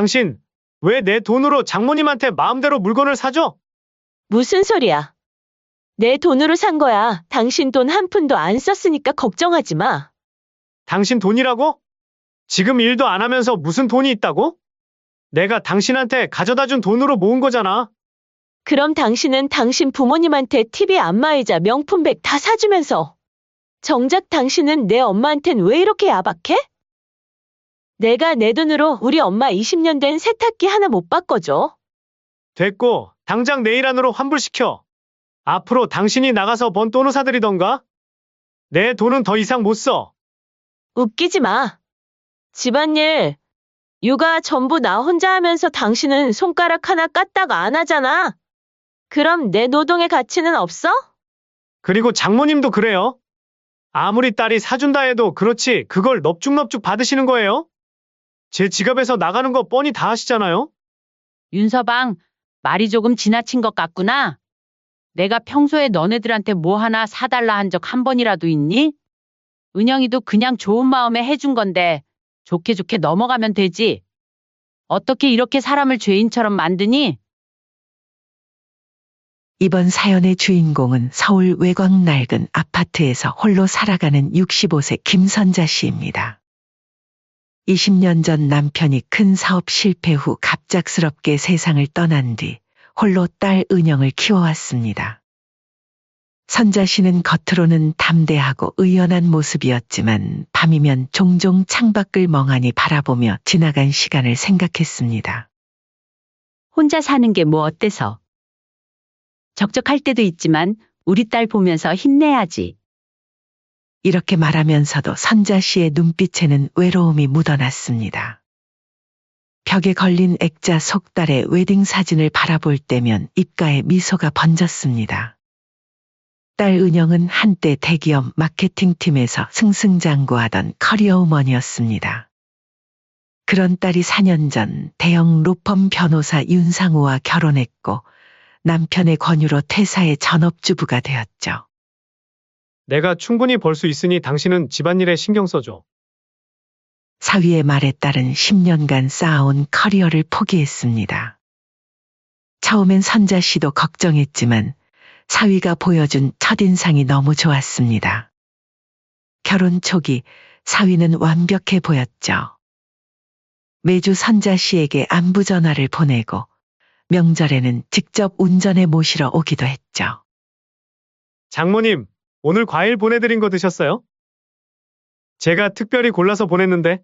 당신, 왜 내 돈으로 장모님한테 마음대로 물건을 사줘? 무슨 소리야? 내 돈으로 산 거야. 당신 돈 한 푼도 안 썼으니까 걱정하지 마. 당신 돈이라고? 지금 일도 안 하면서 무슨 돈이 있다고? 내가 당신한테 가져다 준 돈으로 모은 거잖아. 그럼 당신은 당신 부모님한테 TV 안마의자 명품백 다 사주면서 정작 당신은 내 엄마한텐 왜 이렇게 야박해? 내가 내 돈으로 우리 엄마 20년 된 세탁기 하나 못 바꿔줘. 됐고, 당장 내일 안으로 환불시켜. 앞으로 당신이 나가서 번 돈을 사드리던가? 내 돈은 더 이상 못 써. 웃기지 마. 집안일, 육아 전부 나 혼자 하면서 당신은 손가락 하나 까딱 안 하잖아. 그럼 내 노동의 가치는 없어? 그리고 장모님도 그래요. 아무리 딸이 사준다 해도 그렇지 그걸 넙죽넙죽 받으시는 거예요? 제 지갑에서 나가는 거 뻔히 다 아시잖아요? 윤서방, 말이 조금 지나친 것 같구나. 내가 평소에 너네들한테 뭐 하나 사달라 한 적 한 번이라도 있니? 은영이도 그냥 좋은 마음에 해준 건데 좋게 좋게 넘어가면 되지. 어떻게 이렇게 사람을 죄인처럼 만드니? 이번 사연의 주인공은 서울 외곽 낡은 아파트에서 홀로 살아가는 65세 김선자 씨입니다. 20년 전 남편이 큰 사업 실패 후 갑작스럽게 세상을 떠난 뒤 홀로 딸 은영을 키워왔습니다. 선자 씨는 겉으로는 담대하고 의연한 모습이었지만 밤이면 종종 창밖을 멍하니 바라보며 지나간 시간을 생각했습니다. 혼자 사는 게 뭐 어때서? 적적할 때도 있지만 우리 딸 보면서 힘내야지. 이렇게 말하면서도 선자 씨의 눈빛에는 외로움이 묻어났습니다. 벽에 걸린 액자 속달의 웨딩 사진을 바라볼 때면 입가에 미소가 번졌습니다. 딸 은영은 한때 대기업 마케팅팀에서 승승장구하던 커리어 우먼이었습니다. 그런 딸이 4년 전 대형 로펌 변호사 윤상우와 결혼했고 남편의 권유로 퇴사해 전업주부가 되었죠. 내가 충분히 벌 수 있으니 당신은 집안일에 신경 써줘. 사위의 말에 따른 10년간 쌓아온 커리어를 포기했습니다. 처음엔 선자 씨도 걱정했지만 사위가 보여준 첫인상이 너무 좋았습니다. 결혼 초기 사위는 완벽해 보였죠. 매주 선자 씨에게 안부 전화를 보내고 명절에는 직접 운전해 모시러 오기도 했죠. 장모님, 오늘 과일 보내드린 거 드셨어요? 제가 특별히 골라서 보냈는데.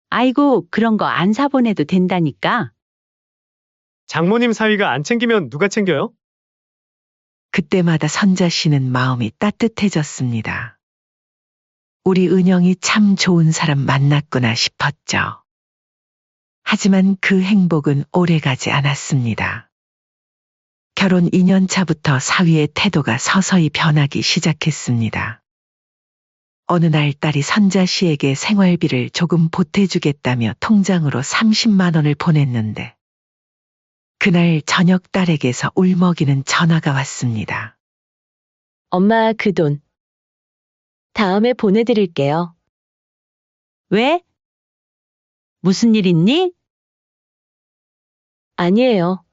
아이고, 그런 거 안 사보내도 된다니까. 장모님 사위가 안 챙기면 누가 챙겨요? 그때마다 선자 씨는 마음이 따뜻해졌습니다. 우리 은영이 참 좋은 사람 만났구나 싶었죠. 하지만 그 행복은 오래가지 않았습니다. 결혼 2년 차부터 사위의 태도가 서서히 변하기 시작했습니다. 어느 날 딸이 선자 씨에게 생활비를 조금 보태주겠다며 통장으로 30만 원을 보냈는데 그날 저녁 딸에게서 울먹이는 전화가 왔습니다. 엄마 그 돈. 다음에 보내드릴게요. 왜? 무슨 일 있니? 아니에요.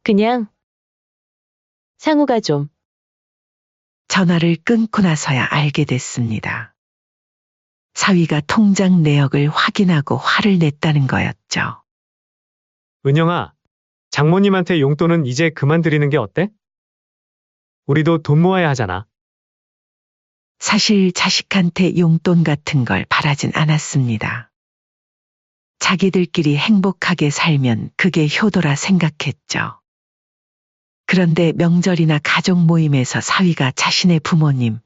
그냥 상우가 좀. 전화를 끊고 나서야 알게 됐습니다. 사위가 통장 내역을 확인하고 화를 냈다는 거였죠. 은영아, 장모님한테 용돈은 이제 그만 드리는 게 어때? 우리도 돈 모아야 하잖아. 사실 자식한테 용돈 같은 걸 바라진 않았습니다. 자기들끼리 행복하게 살면 그게 효도라 생각했죠. 그런데 명절이나 가족 모임에서 사위가 자신의 부모님,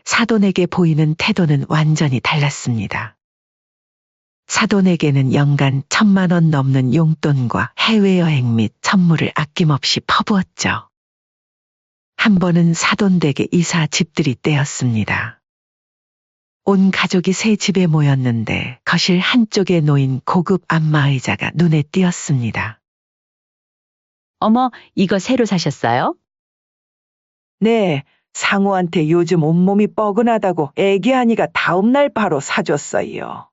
사돈에게 보이는 태도는 완전히 달랐습니다. 사돈에게는 연간 1,000만 원 넘는 용돈과 해외여행 및 선물을 아낌없이 퍼부었죠. 한 번은 사돈 댁에 이사 집들이 때였습니다. 온 가족이 새 집에 모였는데 거실 한쪽에 놓인 고급 안마의자가 눈에 띄었습니다. 어머, 이거 새로 사셨어요? 네, 상우한테 요즘 온몸이 뻐근하다고 애기하니가 다음날 바로 사줬어요.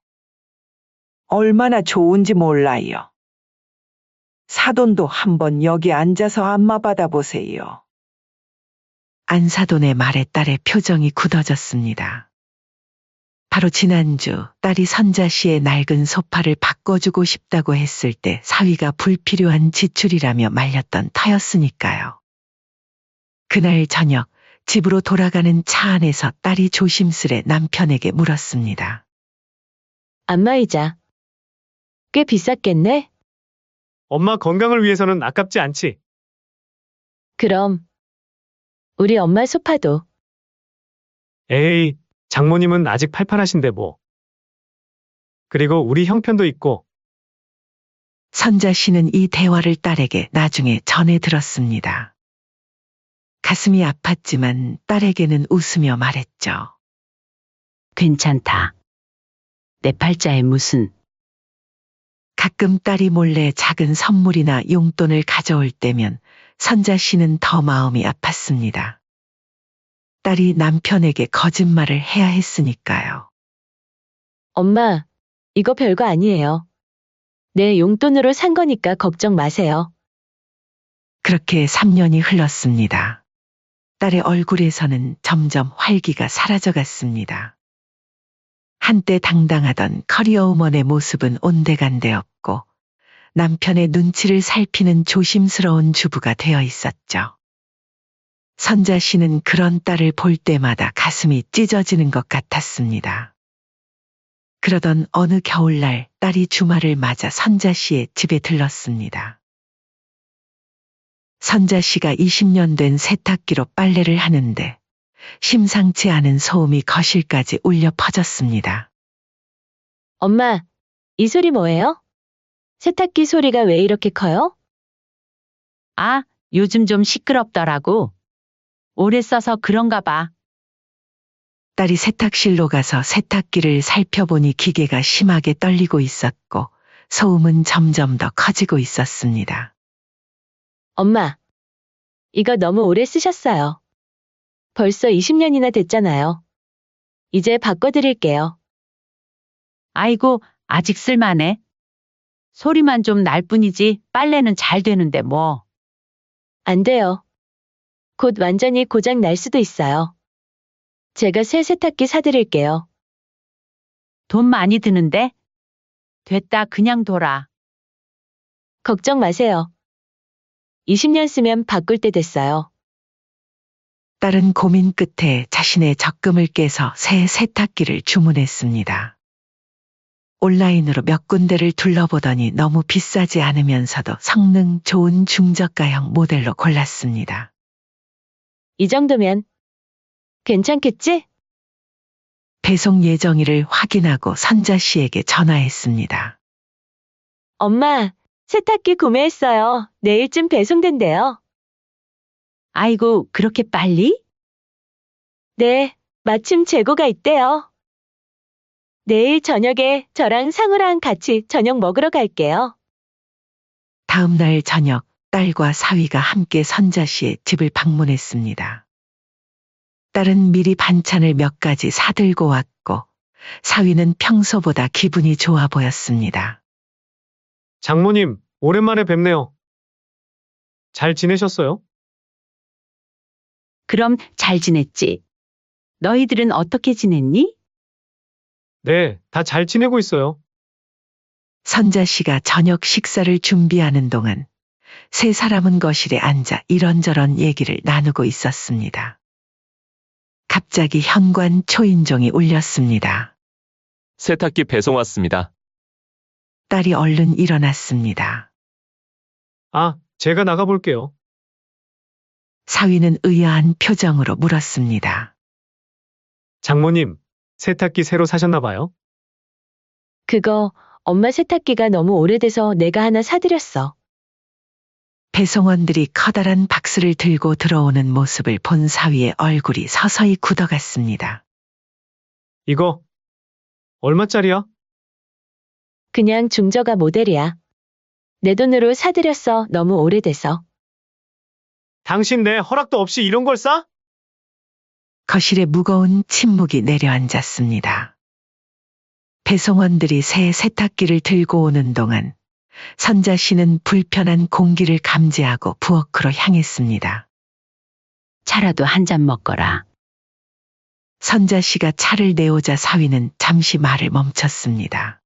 얼마나 좋은지 몰라요. 사돈도 한번 여기 앉아서 안마 받아보세요. 안사돈의 말에 딸의 표정이 굳어졌습니다. 바로 지난주 딸이 선자 씨의 낡은 소파를 바꿔주고 싶다고 했을 때 사위가 불필요한 지출이라며 말렸던 터였으니까요. 그날 저녁 집으로 돌아가는 차 안에서 딸이 조심스레 남편에게 물었습니다. 안마의자. 꽤 비쌌겠네? 엄마 건강을 위해서는 아깝지 않지. 그럼 우리 엄마 소파도. 에이, 장모님은 아직 팔팔하신데 뭐. 그리고 우리 형편도 있고. 선자 씨는 이 대화를 딸에게 나중에 전해 들었습니다. 가슴이 아팠지만 딸에게는 웃으며 말했죠. 괜찮다. 내 팔자에 무슨. 가끔 딸이 몰래 작은 선물이나 용돈을 가져올 때면 선자 씨는 더 마음이 아팠습니다. 딸이 남편에게 거짓말을 해야 했으니까요. 엄마, 이거 별거 아니에요. 내 용돈으로 산 거니까 걱정 마세요. 그렇게 3년이 흘렀습니다. 딸의 얼굴에서는 점점 활기가 사라져갔습니다. 한때 당당하던 커리어우먼의 모습은 온데간데 없고 남편의 눈치를 살피는 조심스러운 주부가 되어 있었죠. 선자 씨는 그런 딸을 볼 때마다 가슴이 찢어지는 것 같았습니다. 그러던 어느 겨울날 딸이 주말을 맞아 선자 씨의 집에 들렀습니다. 선자 씨가 20년 된 세탁기로 빨래를 하는데 심상치 않은 소음이 거실까지 울려 퍼졌습니다. 엄마, 이 소리 뭐예요? 세탁기 소리가 왜 이렇게 커요? 아, 요즘 좀 시끄럽더라고. 오래 써서 그런가 봐. 딸이 세탁실로 가서 세탁기를 살펴보니 기계가 심하게 떨리고 있었고 소음은 점점 더 커지고 있었습니다. 엄마, 이거 너무 오래 쓰셨어요. 벌써 20년이나 됐잖아요. 이제 바꿔드릴게요. 아이고, 아직 쓸만해. 소리만 좀 날 뿐이지 빨래는 잘 되는데 뭐. 안 돼요. 곧 완전히 고장 날 수도 있어요. 제가 새 세탁기 사드릴게요. 돈 많이 드는데? 됐다, 그냥 둬라. 걱정 마세요. 20년 쓰면 바꿀 때 됐어요. 딸은 고민 끝에 자신의 적금을 깨서 새 세탁기를 주문했습니다. 온라인으로 몇 군데를 둘러보더니 너무 비싸지 않으면서도 성능 좋은 중저가형 모델로 골랐습니다. 이 정도면 괜찮겠지? 배송 예정일을 확인하고 선자 씨에게 전화했습니다. 엄마, 세탁기 구매했어요. 내일쯤 배송된대요. 아이고, 그렇게 빨리? 네, 마침 재고가 있대요. 내일 저녁에 저랑 상우랑 같이 저녁 먹으러 갈게요. 다음 날 저녁 딸과 사위가 함께 선자 씨의 집을 방문했습니다. 딸은 미리 반찬을 몇 가지 사들고 왔고 사위는 평소보다 기분이 좋아 보였습니다. 장모님, 오랜만에 뵙네요. 잘 지내셨어요? 그럼 잘 지냈지? 너희들은 어떻게 지냈니? 네, 다 잘 지내고 있어요. 선자 씨가 저녁 식사를 준비하는 동안 세 사람은 거실에 앉아 이런저런 얘기를 나누고 있었습니다. 갑자기 현관 초인종이 울렸습니다. 세탁기 배송 왔습니다. 딸이 얼른 일어났습니다. 아, 제가 나가볼게요. 사위는 의아한 표정으로 물었습니다. 장모님, 세탁기 새로 사셨나 봐요? 그거 엄마 세탁기가 너무 오래돼서 내가 하나 사드렸어. 배송원들이 커다란 박스를 들고 들어오는 모습을 본 사위의 얼굴이 서서히 굳어갔습니다. 이거 얼마짜리야? 그냥 중저가 모델이야. 내 돈으로 사드렸어. 너무 오래돼서. 당신 내 허락도 없이 이런 걸 싸? 거실에 무거운 침묵이 내려앉았습니다. 배송원들이 새 세탁기를 들고 오는 동안 선자 씨는 불편한 공기를 감지하고 부엌으로 향했습니다. 차라도 한 잔 먹거라. 선자 씨가 차를 내오자 사위는 잠시 말을 멈췄습니다.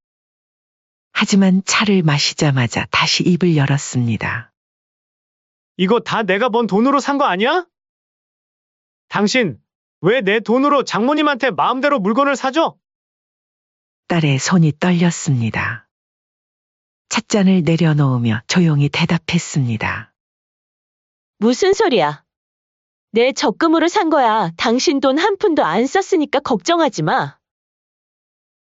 하지만 차를 마시자마자 다시 입을 열었습니다. 이거 다 내가 번 돈으로 산 거 아니야? 당신, 왜 내 돈으로 장모님한테 마음대로 물건을 사줘? 딸의 손이 떨렸습니다. 찻잔을 내려놓으며 조용히 대답했습니다. 무슨 소리야? 내 적금으로 산 거야. 당신 돈 한 푼도 안 썼으니까 걱정하지 마.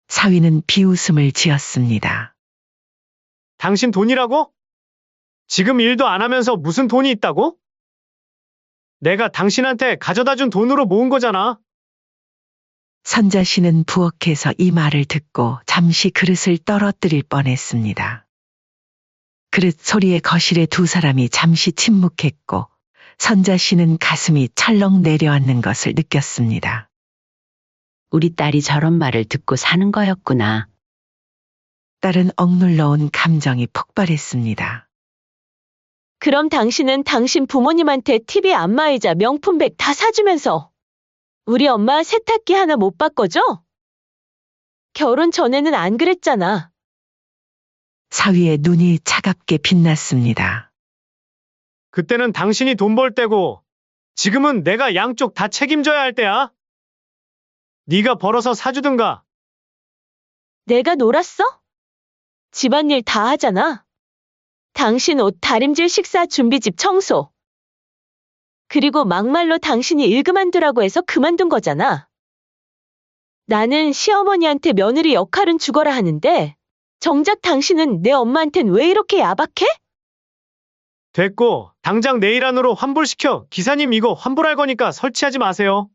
사위는 비웃음을 지었습니다. 당신 돈이라고? 지금 일도 안 하면서 무슨 돈이 있다고? 내가 당신한테 가져다 준 돈으로 모은 거잖아. 선자 씨는 부엌에서 이 말을 듣고 잠시 그릇을 떨어뜨릴 뻔했습니다. 그릇 소리에 거실에 두 사람이 잠시 침묵했고 선자 씨는 가슴이 철렁 내려앉는 것을 느꼈습니다. 우리 딸이 저런 말을 듣고 사는 거였구나. 딸은 억눌러온 감정이 폭발했습니다. 그럼 당신은 당신 부모님한테 TV 안마의자 명품백 다 사주면서 우리 엄마 세탁기 하나 못 바꿔줘? 결혼 전에는 안 그랬잖아. 사위의 눈이 차갑게 빛났습니다. 그때는 당신이 돈 벌 때고 지금은 내가 양쪽 다 책임져야 할 때야. 네가 벌어서 사주든가. 내가 놀았어? 집안일 다 하잖아. 당신 옷 다림질 식사 준비집 청소. 그리고 막말로 당신이 일 그만두라고 해서 그만둔 거잖아. 나는 시어머니한테 며느리 역할은 죽어라 하는데 정작 당신은 내 엄마한텐 왜 이렇게 야박해? 됐고, 당장 내일 안으로 환불시켜. 기사님 이거 환불할 거니까 설치하지 마세요.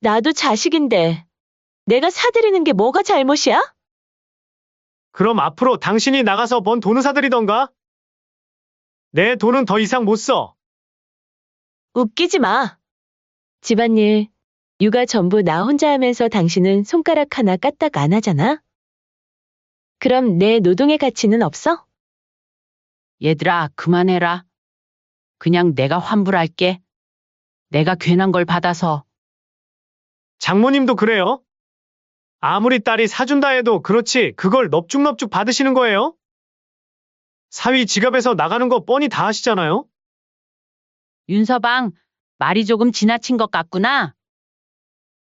나도 자식인데 내가 사드리는 게 뭐가 잘못이야? 그럼 앞으로 당신이 나가서 번 돈을 사드리던가? 내 돈은 더 이상 못 써. 웃기지 마. 집안일, 육아 전부 나 혼자 하면서 당신은 손가락 하나 까딱 안 하잖아? 그럼 내 노동의 가치는 없어? 얘들아, 그만해라. 그냥 내가 환불할게. 내가 괜한 걸 받아서. 장모님도 그래요? 아무리 딸이 사준다 해도 그렇지 그걸 넙죽넙죽 받으시는 거예요? 사위 지갑에서 나가는 거 뻔히 다 아시잖아요? 윤서방, 말이 조금 지나친 것 같구나.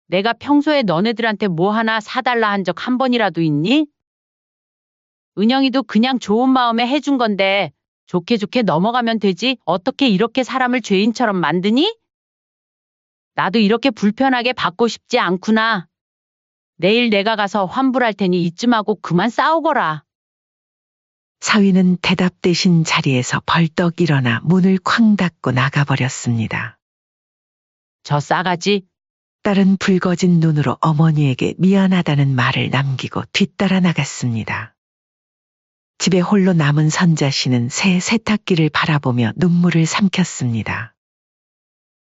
내가 평소에 너네들한테 뭐 하나 사달라 한 적 한 번이라도 있니? 은영이도 그냥 좋은 마음에 해준 건데 좋게 좋게 넘어가면 되지 어떻게 이렇게 사람을 죄인처럼 만드니? 나도 이렇게 불편하게 받고 싶지 않구나. 내일 내가 가서 환불할 테니 이쯤 하고 그만 싸우거라. 사위는 대답 대신 자리에서 벌떡 일어나 문을 쾅 닫고 나가버렸습니다. 저 싸가지. 딸은 붉어진 눈으로 어머니에게 미안하다는 말을 남기고 뒤따라 나갔습니다. 집에 홀로 남은 선자 씨는 새 세탁기를 바라보며 눈물을 삼켰습니다.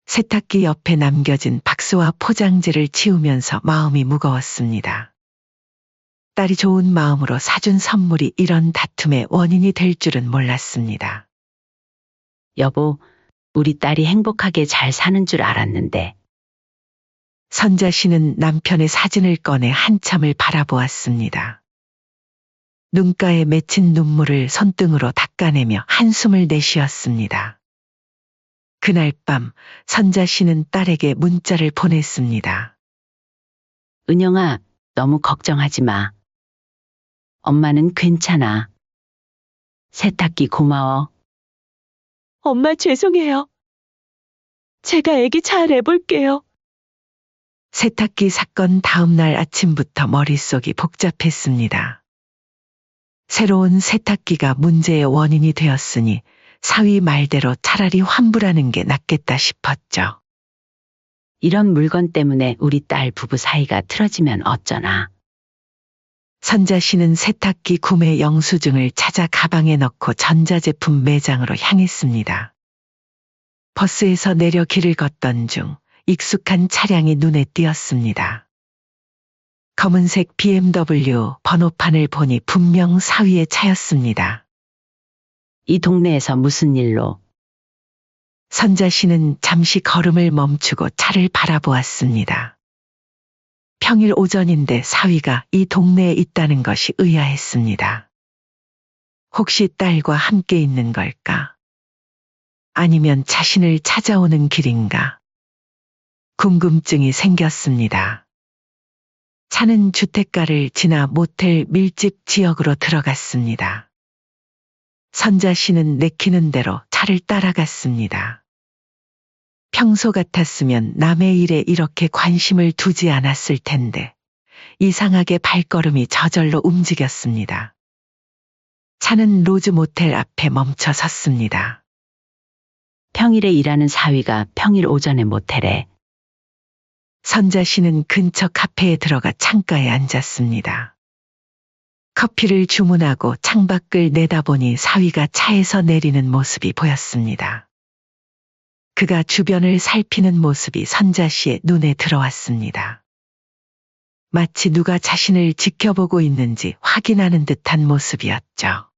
세탁기 옆에 남겨진 박스와 포장지를 치우면서 마음이 무거웠습니다. 딸이 좋은 마음으로 사준 선물이 이런 다툼의 원인이 될 줄은 몰랐습니다. 여보, 우리 딸이 행복하게 잘 사는 줄 알았는데. 선자 씨는 남편의 사진을 꺼내 한참을 바라보았습니다. 눈가에 맺힌 눈물을 손등으로 닦아내며 한숨을 내쉬었습니다. 그날 밤 선자 씨는 딸에게 문자를 보냈습니다. 은영아, 너무 걱정하지 마. 엄마는 괜찮아. 세탁기 고마워. 엄마 죄송해요. 제가 애기 잘 해볼게요. 세탁기 사건 다음 날 아침부터 머릿속이 복잡했습니다. 새로운 세탁기가 문제의 원인이 되었으니 사위 말대로 차라리 환불하는 게 낫겠다 싶었죠. 이런 물건 때문에 우리 딸 부부 사이가 틀어지면 어쩌나. 선자 씨는 세탁기 구매 영수증을 찾아 가방에 넣고 전자제품 매장으로 향했습니다. 버스에서 내려 길을 걷던 중 익숙한 차량이 눈에 띄었습니다. 검은색 BMW 번호판을 보니 분명 사위의 차였습니다. 이 동네에서 무슨 일로? 선자 씨는 잠시 걸음을 멈추고 차를 바라보았습니다. 평일 오전인데 사위가 이 동네에 있다는 것이 의아했습니다. 혹시 딸과 함께 있는 걸까? 아니면 자신을 찾아오는 길인가? 궁금증이 생겼습니다. 차는 주택가를 지나 모텔 밀집 지역으로 들어갔습니다. 선자 씨는 내키는 대로 차를 따라갔습니다. 평소 같았으면 남의 일에 이렇게 관심을 두지 않았을 텐데 이상하게 발걸음이 저절로 움직였습니다. 차는 로즈 모텔 앞에 멈춰 섰습니다. 평일에 일하는 사위가 평일 오전에 모텔에. 선자 씨는 근처 카페에 들어가 창가에 앉았습니다. 커피를 주문하고 창밖을 내다보니 사위가 차에서 내리는 모습이 보였습니다. 그가 주변을 살피는 모습이 선자 씨의 눈에 들어왔습니다. 마치 누가 자신을 지켜보고 있는지 확인하는 듯한 모습이었죠.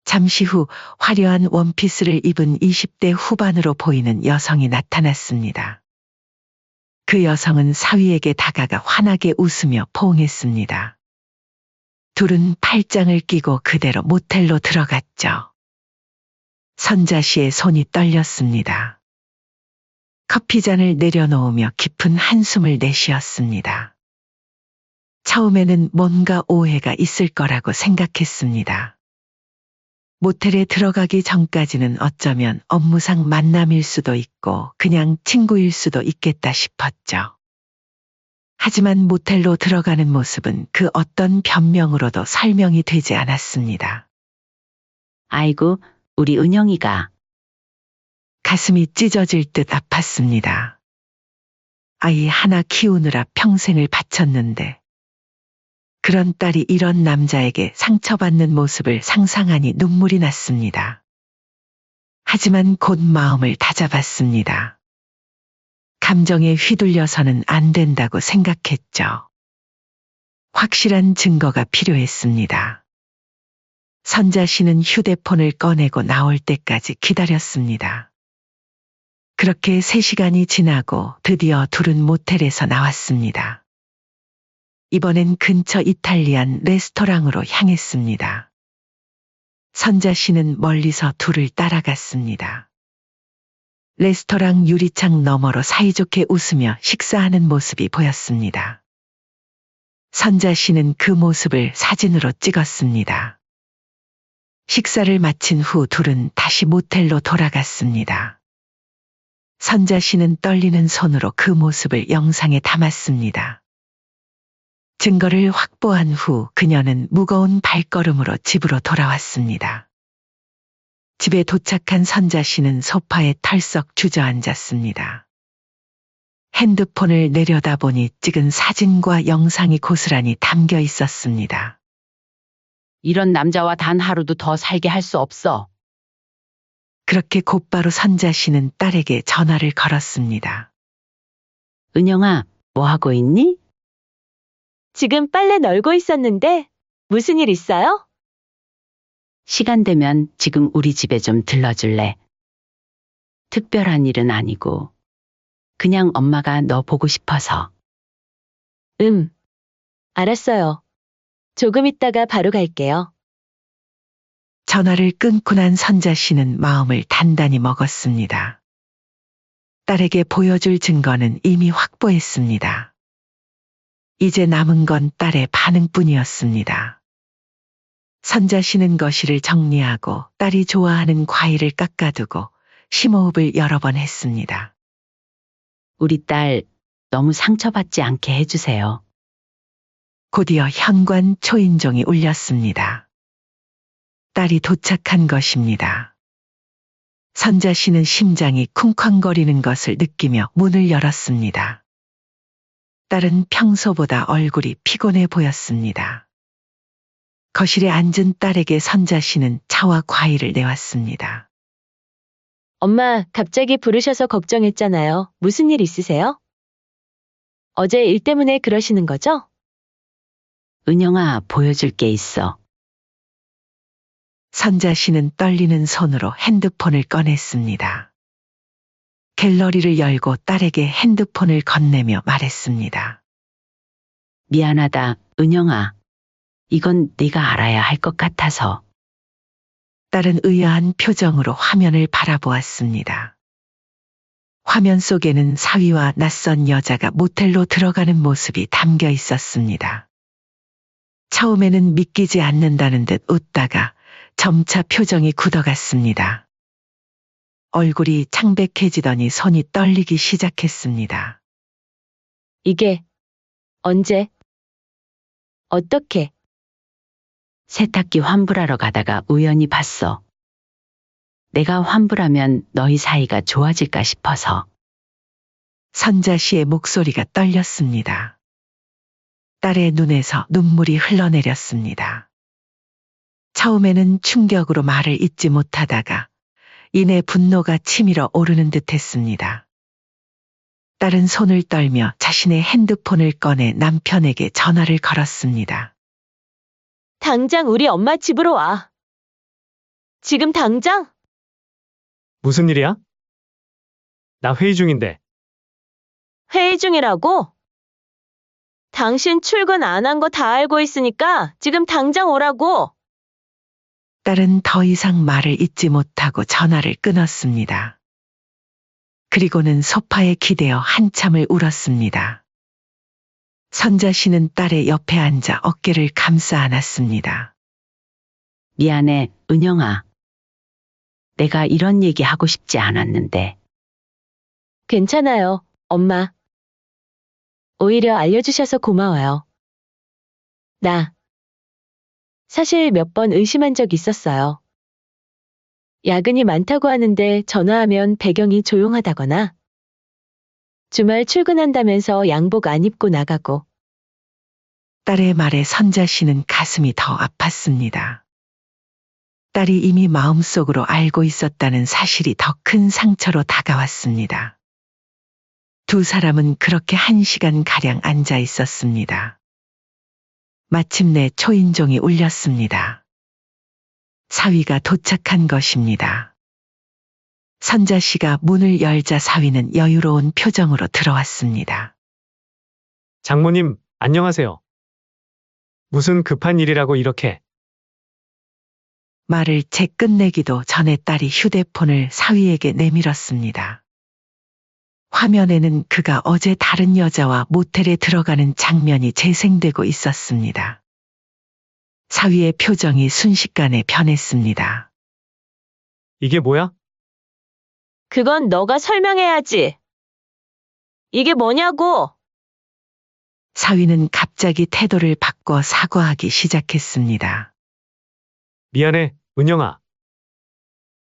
잠시 후 화려한 원피스를 입은 20대 후반으로 보이는 여성이 나타났습니다. 그 여성은 사위에게 다가가 환하게 웃으며 포옹했습니다. 둘은 팔짱을 끼고 그대로 모텔로 들어갔죠. 선자 씨의 손이 떨렸습니다. 커피잔을 내려놓으며 깊은 한숨을 내쉬었습니다. 처음에는 뭔가 오해가 있을 거라고 생각했습니다. 모텔에 들어가기 전까지는 어쩌면 업무상 만남일 수도 있고 그냥 친구일 수도 있겠다 싶었죠. 하지만 모텔로 들어가는 모습은 그 어떤 변명으로도 설명이 되지 않았습니다. 아이고, 우리 은영이가. 가슴이 찢어질 듯 아팠습니다. 아이 하나 키우느라 평생을 바쳤는데 그런 딸이 이런 남자에게 상처받는 모습을 상상하니 눈물이 났습니다. 하지만 곧 마음을 다잡았습니다. 감정에 휘둘려서는 안 된다고 생각했죠. 확실한 증거가 필요했습니다. 선자 씨는 휴대폰을 꺼내고 나올 때까지 기다렸습니다. 그렇게 3시간이 지나고 드디어 둘은 모텔에서 나왔습니다. 이번엔 근처 이탈리안 레스토랑으로 향했습니다. 선자 씨는 멀리서 둘을 따라갔습니다. 레스토랑 유리창 너머로 사이좋게 웃으며 식사하는 모습이 보였습니다. 선자 씨는 그 모습을 사진으로 찍었습니다. 식사를 마친 후 둘은 다시 모텔로 돌아갔습니다. 선자 씨는 떨리는 손으로 그 모습을 영상에 담았습니다. 증거를 확보한 후 그녀는 무거운 발걸음으로 집으로 돌아왔습니다. 집에 도착한 선자 씨는 소파에 털썩 주저앉았습니다. 핸드폰을 내려다보니 찍은 사진과 영상이 고스란히 담겨 있었습니다. 이런 남자와 단 하루도 더 살게 할 수 없어. 그렇게 곧바로 선자 씨는 딸에게 전화를 걸었습니다. 은영아, 뭐 하고 있니? 지금 빨래 널고 있었는데 무슨 일 있어요? 시간 되면 지금 우리 집에 좀 들러줄래? 특별한 일은 아니고 그냥 엄마가 너 보고 싶어서. 알았어요. 조금 있다가 바로 갈게요. 전화를 끊고 난 선자 씨는 마음을 단단히 먹었습니다. 딸에게 보여줄 증거는 이미 확보했습니다. 이제 남은 건 딸의 반응뿐이었습니다. 선자 씨는 거실을 정리하고 딸이 좋아하는 과일을 깎아두고 심호흡을 여러 번 했습니다. 우리 딸 너무 상처받지 않게 해주세요. 곧이어 현관 초인종이 울렸습니다. 딸이 도착한 것입니다. 선자 씨는 심장이 쿵쾅거리는 것을 느끼며 문을 열었습니다. 딸은 평소보다 얼굴이 피곤해 보였습니다. 거실에 앉은 딸에게 선자 씨는 차와 과일을 내왔습니다. 엄마, 갑자기 부르셔서 걱정했잖아요. 무슨 일 있으세요? 어제 일 때문에 그러시는 거죠? 은영아, 보여줄 게 있어. 선자 씨는 떨리는 손으로 핸드폰을 꺼냈습니다. 갤러리를 열고 딸에게 핸드폰을 건네며 말했습니다. 미안하다, 은영아. 이건 네가 알아야 할 것 같아서. 딸은 의아한 표정으로 화면을 바라보았습니다. 화면 속에는 사위와 낯선 여자가 모텔로 들어가는 모습이 담겨 있었습니다. 처음에는 믿기지 않는다는 듯 웃다가 점차 표정이 굳어갔습니다. 얼굴이 창백해지더니 손이 떨리기 시작했습니다. 이게 언제? 어떻게? 세탁기 환불하러 가다가 우연히 봤어. 내가 환불하면 너희 사이가 좋아질까 싶어서. 선자 씨의 목소리가 떨렸습니다. 딸의 눈에서 눈물이 흘러내렸습니다. 처음에는 충격으로 말을 잇지 못하다가 이내 분노가 치밀어 오르는 듯 했습니다. 딸은 손을 떨며 자신의 핸드폰을 꺼내 남편에게 전화를 걸었습니다. 당장 우리 엄마 집으로 와. 지금 당장? 무슨 일이야? 나 회의 중인데. 회의 중이라고? 당신 출근 안 한 거 다 알고 있으니까 지금 당장 오라고. 딸은 더 이상 말을 잇지 못하고 전화를 끊었습니다. 그리고는 소파에 기대어 한참을 울었습니다. 선자 씨는 딸의 옆에 앉아 어깨를 감싸 안았습니다. 미안해, 은영아. 내가 이런 얘기 하고 싶지 않았는데. 괜찮아요, 엄마. 오히려 알려주셔서 고마워요. 나 사실 몇 번 의심한 적 있었어요. 야근이 많다고 하는데 전화하면 배경이 조용하다거나 주말 출근한다면서 양복 안 입고 나가고. 딸의 말에 선자 씨는 가슴이 더 아팠습니다. 딸이 이미 마음속으로 알고 있었다는 사실이 더 큰 상처로 다가왔습니다. 두 사람은 그렇게 1시간가량 앉아 있었습니다. 마침내 초인종이 울렸습니다. 사위가 도착한 것입니다. 선자 씨가 문을 열자 사위는 여유로운 표정으로 들어왔습니다. 장모님, 안녕하세요. 무슨 급한 일이라고 이렇게. 말을 채 끝내기도 전에 딸이 휴대폰을 사위에게 내밀었습니다. 화면에는 그가 어제 다른 여자와 모텔에 들어가는 장면이 재생되고 있었습니다. 사위의 표정이 순식간에 변했습니다. 이게 뭐야? 그건 너가 설명해야지. 이게 뭐냐고. 사위는 갑자기 태도를 바꿔 사과하기 시작했습니다. 미안해, 은영아.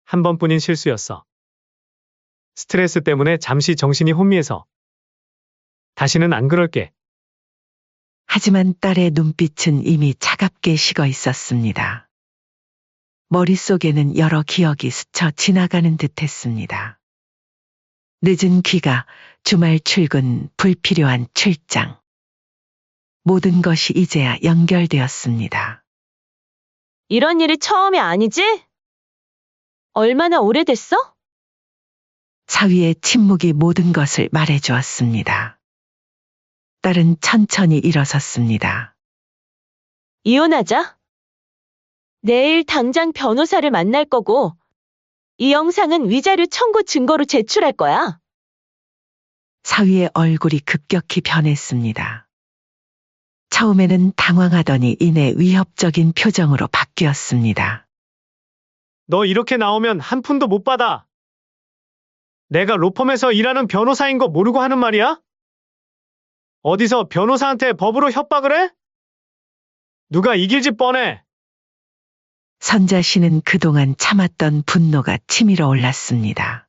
한 번뿐인 실수였어. 스트레스 때문에 잠시 정신이 혼미해서. 다시는 안 그럴게. 하지만 딸의 눈빛은 이미 차갑게 식어 있었습니다. 머릿속에는 여러 기억이 스쳐 지나가는 듯 했습니다. 늦은 귀가, 주말 출근, 불필요한 출장. 모든 것이 이제야 연결되었습니다. 이런 일이 처음이 아니지? 얼마나 오래됐어? 사위의 침묵이 모든 것을 말해주었습니다. 딸은 천천히 일어섰습니다. 이혼하자. 내일 당장 변호사를 만날 거고, 이 영상은 위자료 청구 증거로 제출할 거야. 사위의 얼굴이 급격히 변했습니다. 처음에는 당황하더니 이내 위협적인 표정으로 바뀌었습니다. 너 이렇게 나오면 한 푼도 못 받아. 내가 로펌에서 일하는 변호사인 거 모르고 하는 말이야? 어디서 변호사한테 법으로 협박을 해? 누가 이길 집 뻔해. 선자 씨는 그동안 참았던 분노가 치밀어 올랐습니다.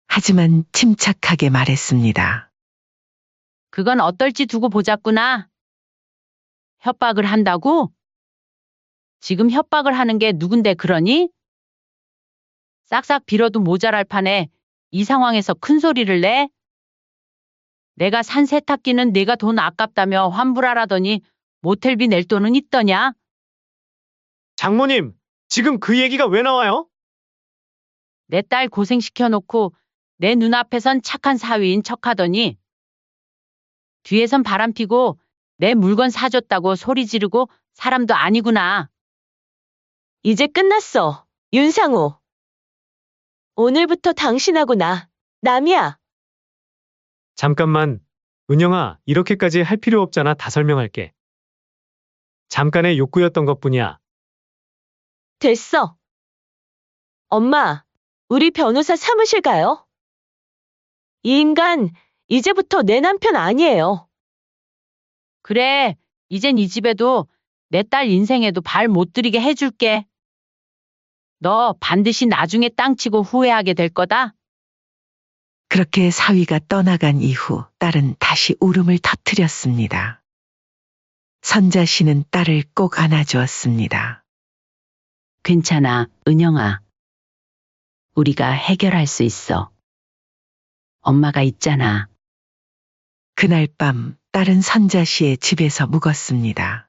하지만 침착하게 말했습니다. 그건 어떨지 두고 보자꾸나. 협박을 한다고? 지금 협박을 하는 게 누군데 그러니? 싹싹 빌어도 모자랄 판에 이 상황에서 큰 소리를 내? 내가 산 세탁기는 내가 돈 아깝다며 환불하라더니 모텔비 낼 돈은 있더냐? 장모님, 지금 그 얘기가 왜 나와요? 내 딸 고생시켜놓고 내 눈앞에선 착한 사위인 척하더니 뒤에선 바람피고 내 물건 사줬다고 소리 지르고 사람도 아니구나. 이제 끝났어. 윤상우. 오늘부터 당신하고 나, 남이야. 잠깐만. 은영아, 이렇게까지 할 필요 없잖아. 다 설명할게. 잠깐의 욕구였던 것뿐이야. 됐어. 엄마, 우리 변호사 사무실 가요. 이 인간, 이제부터 내 남편 아니에요. 그래, 이젠 이 집에도 내 딸 인생에도 발 못 들이게 해줄게. 너 반드시 나중에 땅 치고 후회하게 될 거다. 그렇게 사위가 떠나간 이후 딸은 다시 울음을 터뜨렸습니다. 선자 씨는 딸을 꼭 안아주었습니다. 괜찮아, 은영아. 우리가 해결할 수 있어. 엄마가 있잖아. 그날 밤 딸은 선자 씨의 집에서 묵었습니다.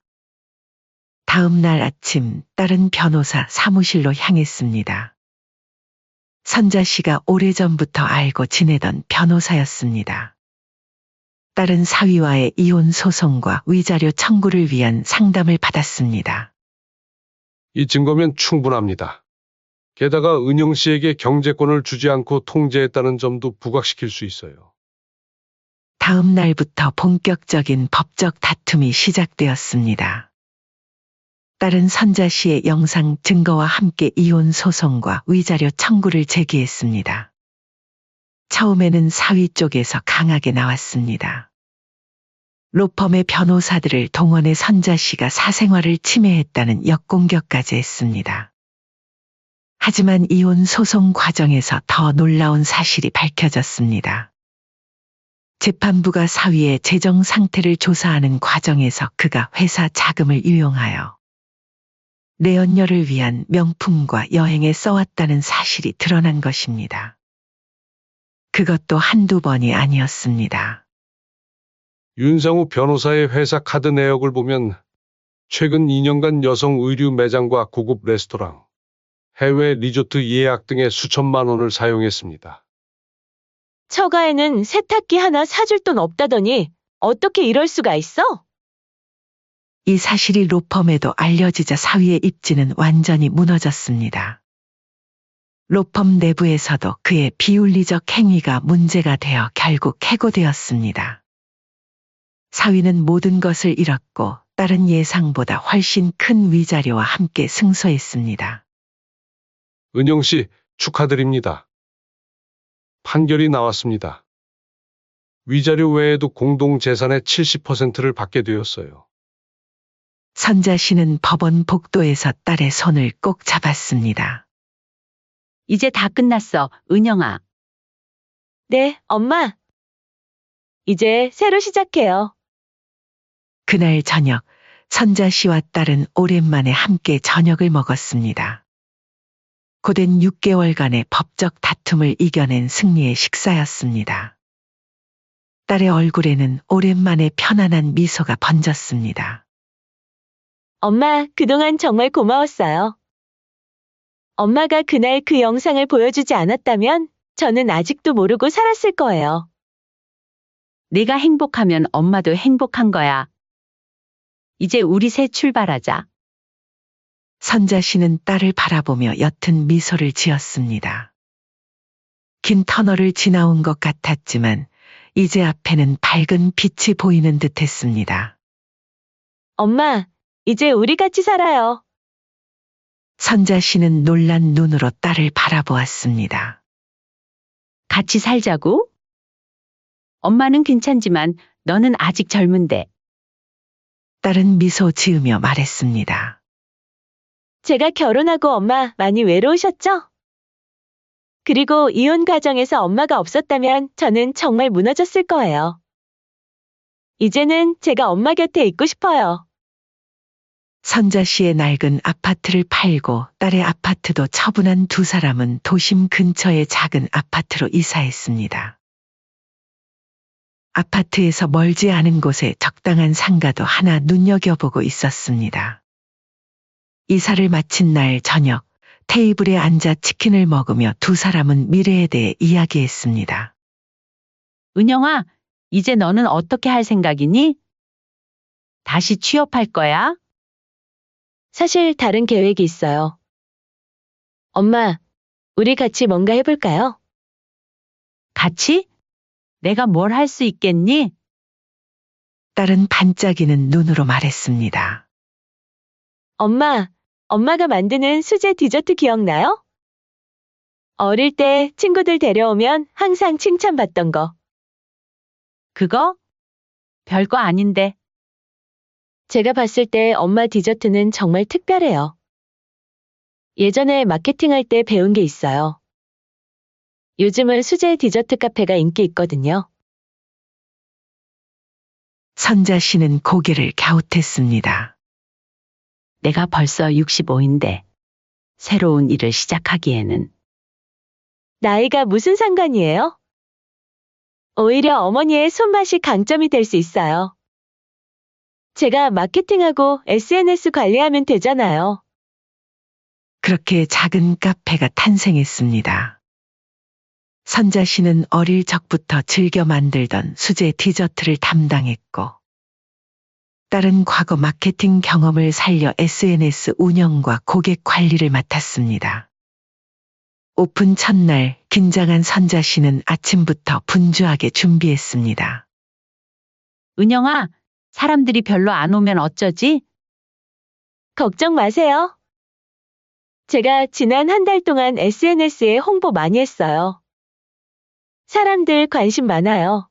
다음 날 아침 딸은 변호사 사무실로 향했습니다. 선자 씨가 오래전부터 알고 지내던 변호사였습니다. 딸은 사위와의 이혼 소송과 위자료 청구를 위한 상담을 받았습니다. 이 증거면 충분합니다. 게다가 은영 씨에게 경제권을 주지 않고 통제했다는 점도 부각시킬 수 있어요. 다음 날부터 본격적인 법적 다툼이 시작되었습니다. 딸은 선자 씨의 영상 증거와 함께 이혼 소송과 위자료 청구를 제기했습니다. 처음에는 사위 쪽에서 강하게 나왔습니다. 로펌의 변호사들을 동원해 선자 씨가 사생활을 침해했다는 역공격까지 했습니다. 하지만 이혼 소송 과정에서 더 놀라운 사실이 밝혀졌습니다. 재판부가 사위의 재정 상태를 조사하는 과정에서 그가 회사 자금을 유용하여 내연녀를 위한 명품과 여행에 써왔다는 사실이 드러난 것입니다. 그것도 한두 번이 아니었습니다. 윤상우 변호사의 회사 카드 내역을 보면 최근 2년간 여성 의류 매장과 고급 레스토랑, 해외 리조트 예약 등에 수천만 원을 사용했습니다. 처가에는 세탁기 하나 사줄 돈 없다더니 어떻게 이럴 수가 있어? 이 사실이 로펌에도 알려지자 사위의 입지는 완전히 무너졌습니다. 로펌 내부에서도 그의 비윤리적 행위가 문제가 되어 결국 해고되었습니다. 사위는 모든 것을 잃었고 딸은 예상보다 훨씬 큰 위자료와 함께 승소했습니다. 은영 씨, 축하드립니다. 판결이 나왔습니다. 위자료 외에도 공동 재산의 70%를 받게 되었어요. 선자 씨는 법원 복도에서 딸의 손을 꼭 잡았습니다. 이제 다 끝났어, 은영아. 네, 엄마. 이제 새로 시작해요. 그날 저녁, 선자 씨와 딸은 오랜만에 함께 저녁을 먹었습니다. 고된 6개월간의 법적 다툼을 이겨낸 승리의 식사였습니다. 딸의 얼굴에는 오랜만에 편안한 미소가 번졌습니다. 엄마, 그동안 정말 고마웠어요. 엄마가 그날 그 영상을 보여주지 않았다면 저는 아직도 모르고 살았을 거예요. 네가 행복하면 엄마도 행복한 거야. 이제 우리 새 출발하자. 선자 씨는 딸을 바라보며 옅은 미소를 지었습니다. 긴 터널을 지나온 것 같았지만 이제 앞에는 밝은 빛이 보이는 듯했습니다. 엄마, 이제 우리 같이 살아요. 선자 씨는 놀란 눈으로 딸을 바라보았습니다. 같이 살자고? 엄마는 괜찮지만 너는 아직 젊은데. 딸은 미소 지으며 말했습니다. 제가 결혼하고 엄마 많이 외로우셨죠? 그리고 이혼 과정에서 엄마가 없었다면 저는 정말 무너졌을 거예요. 이제는 제가 엄마 곁에 있고 싶어요. 선자 씨의 낡은 아파트를 팔고 딸의 아파트도 처분한 두 사람은 도심 근처의 작은 아파트로 이사했습니다. 아파트에서 멀지 않은 곳에 적당한 상가도 하나 눈여겨보고 있었습니다. 이사를 마친 날 저녁, 테이블에 앉아 치킨을 먹으며 두 사람은 미래에 대해 이야기했습니다. 은영아, 이제 너는 어떻게 할 생각이니? 다시 취업할 거야? 사실 다른 계획이 있어요. 엄마, 우리 같이 뭔가 해볼까요? 같이? 내가 뭘 할 수 있겠니? 딸은 반짝이는 눈으로 말했습니다. 엄마, 엄마가 만드는 수제 디저트 기억나요? 어릴 때 친구들 데려오면 항상 칭찬받던 거. 그거? 별거 아닌데. 제가 봤을 때 엄마 디저트는 정말 특별해요. 예전에 마케팅할 때 배운 게 있어요. 요즘은 수제 디저트 카페가 인기 있거든요. 선자 씨는 고개를 갸웃했습니다. 내가 벌써 65인데 새로운 일을 시작하기에는 나이가 무슨 상관이에요? 오히려 어머니의 손맛이 강점이 될 수 있어요. 제가 마케팅하고 SNS 관리하면 되잖아요. 그렇게 작은 카페가 탄생했습니다. 선자 씨는 어릴 적부터 즐겨 만들던 수제 디저트를 담당했고, 딸은 과거 마케팅 경험을 살려 SNS 운영과 고객 관리를 맡았습니다. 오픈 첫날 긴장한 선자 씨는 아침부터 분주하게 준비했습니다. 은영아, 사람들이 별로 안 오면 어쩌지? 걱정 마세요. 제가 지난 한 달 동안 SNS에 홍보 많이 했어요. 사람들 관심 많아요.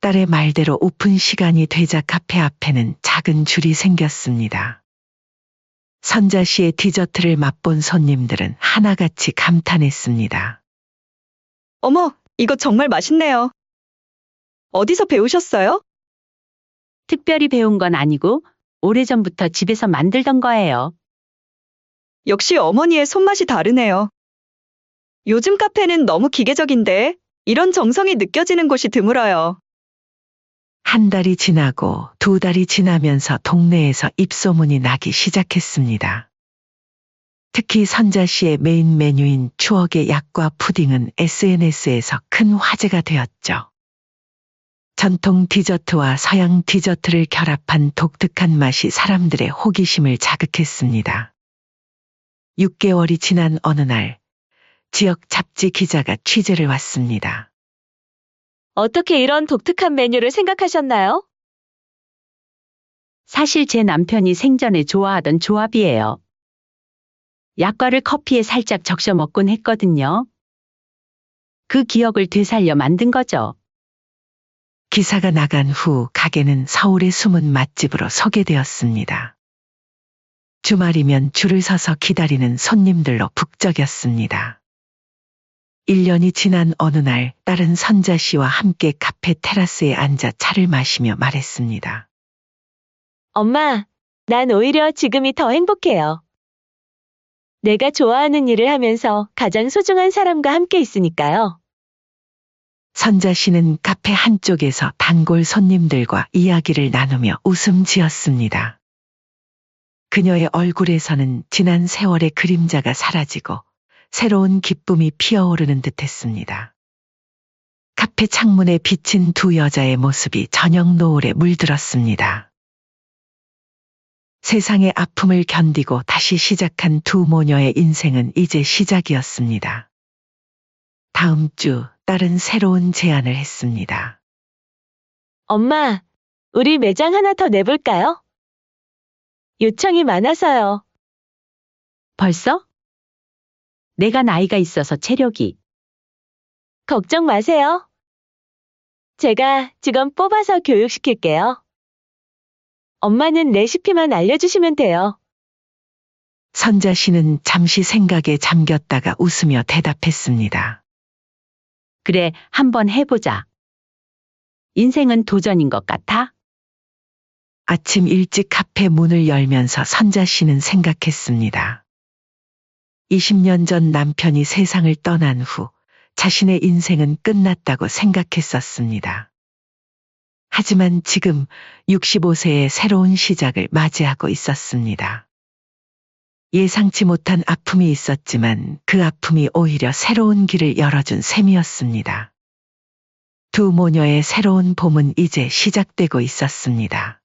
딸의 말대로 오픈 시간이 되자 카페 앞에는 작은 줄이 생겼습니다. 선자 씨의 디저트를 맛본 손님들은 하나같이 감탄했습니다. 어머, 이거 정말 맛있네요. 어디서 배우셨어요? 특별히 배운 건 아니고 오래전부터 집에서 만들던 거예요. 역시 어머니의 손맛이 다르네요. 요즘 카페는 너무 기계적인데 이런 정성이 느껴지는 곳이 드물어요. 한 달이 지나고 두 달이 지나면서 동네에서 입소문이 나기 시작했습니다. 특히 선자 씨의 메인 메뉴인 추억의 약과 푸딩은 SNS에서 큰 화제가 되었죠. 전통 디저트와 서양 디저트를 결합한 독특한 맛이 사람들의 호기심을 자극했습니다. 6개월이 지난 어느 날, 지역 잡지 기자가 취재를 왔습니다. 어떻게 이런 독특한 메뉴를 생각하셨나요? 사실 제 남편이 생전에 좋아하던 조합이에요. 약과를 커피에 살짝 적셔 먹곤 했거든요. 그 기억을 되살려 만든 거죠. 기사가 나간 후 가게는 서울의 숨은 맛집으로 소개되었습니다. 주말이면 줄을 서서 기다리는 손님들로 북적였습니다. 1년이 지난 어느 날 딸은 선자 씨와 함께 카페 테라스에 앉아 차를 마시며 말했습니다. 엄마, 난 오히려 지금이 더 행복해요. 내가 좋아하는 일을 하면서 가장 소중한 사람과 함께 있으니까요. 선자 씨는 카페 한쪽에서 단골 손님들과 이야기를 나누며 웃음 지었습니다. 그녀의 얼굴에서는 지난 세월의 그림자가 사라지고 새로운 기쁨이 피어오르는 듯했습니다. 카페 창문에 비친 두 여자의 모습이 저녁 노을에 물들었습니다. 세상의 아픔을 견디고 다시 시작한 두 모녀의 인생은 이제 시작이었습니다. 다음 주 딸은 새로운 제안을 했습니다. 엄마, 우리 매장 하나 더 내볼까요? 요청이 많아서요. 벌써? 내가 나이가 있어서 체력이. 걱정 마세요. 제가 직원 뽑아서 교육시킬게요. 엄마는 레시피만 알려주시면 돼요. 선자 씨는 잠시 생각에 잠겼다가 웃으며 대답했습니다. 그래, 한번 해보자. 인생은 도전인 것 같아? 아침 일찍 카페 문을 열면서 선자 씨는 생각했습니다. 20년 전 남편이 세상을 떠난 후 자신의 인생은 끝났다고 생각했었습니다. 하지만 지금 65세의 새로운 시작을 맞이하고 있었습니다. 예상치 못한 아픔이 있었지만 그 아픔이 오히려 새로운 길을 열어준 셈이었습니다. 두 모녀의 새로운 봄은 이제 시작되고 있었습니다.